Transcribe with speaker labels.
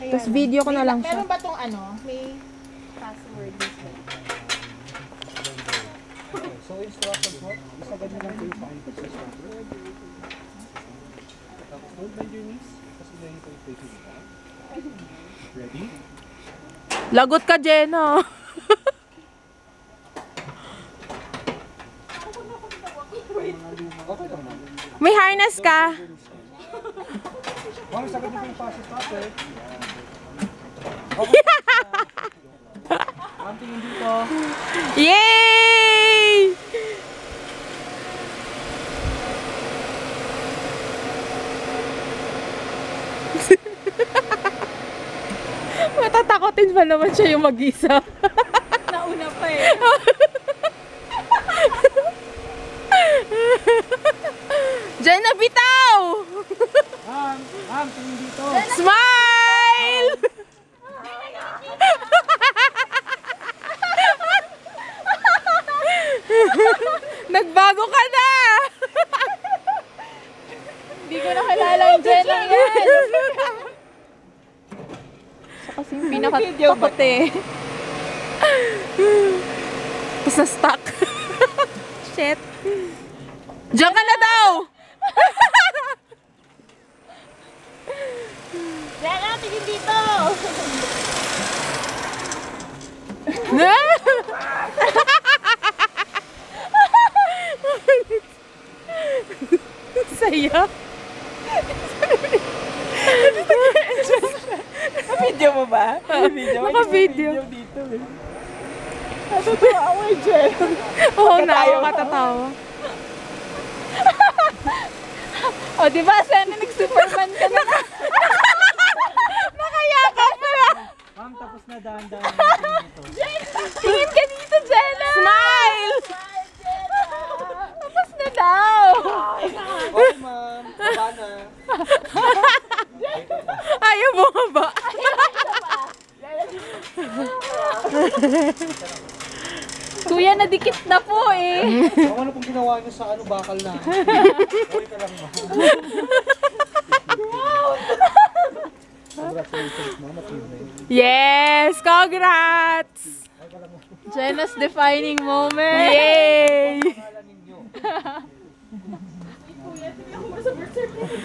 Speaker 1: Tapos video ko na lang siya.
Speaker 2: Meron ba tong ano? May password dito.
Speaker 3: So, instructions mo, isa ganyan lang kayo sa akin sa password. Tapos, don't bend your knees. Kasi na yung facing ka. Ready?
Speaker 1: Lagot ka, Jenna.
Speaker 3: Okay lang ma'am.
Speaker 1: May harness ka.
Speaker 3: Ma'am, sagad niyo yung pasok natin. Ma'am, tingin dito.
Speaker 1: Yay! Matatakotin pa naman siya yung mag-isa.
Speaker 2: Nauna pa eh.
Speaker 1: Jenna, bitaw!
Speaker 3: Ma'am, tingin dito.
Speaker 1: Smile! Nagbago ka na!
Speaker 2: Hindi ko nakilala yung Jenna yan. Siya kasi yung pinakatakot eh.
Speaker 1: Tapos na-stuck. Shit. Diyan ka na daw!
Speaker 2: Jenna, tingin dito!
Speaker 1: Saya.
Speaker 2: Video mo ba?
Speaker 1: Naka-video.
Speaker 3: Dito eh.
Speaker 2: Natutuwa ako eh, Jenna.
Speaker 1: Oo na, ako katatawa.
Speaker 2: O, diba? Sana nag-Superman ka na.
Speaker 1: Nakayakap pa na.
Speaker 3: Ma'am, tapos na dahan-dahan dito.
Speaker 2: Tingin ka dito, Jenna!
Speaker 1: Smile!
Speaker 2: Tapos na daw!
Speaker 3: Okay, ma'am. Baba na.
Speaker 1: Ayaw bumaba.
Speaker 2: Kuya, nadikit na po eh.
Speaker 3: Ano pong ginawa niyo sa bakal na? Okay ka lang, ma'am. Congratulations, ma'am. Achievement.
Speaker 1: Yes! Congrats!
Speaker 2: Jenna's defining moment.
Speaker 1: Yay!
Speaker 3: Pangalan ninyo. Kuya, hindi ako sa birth certificate.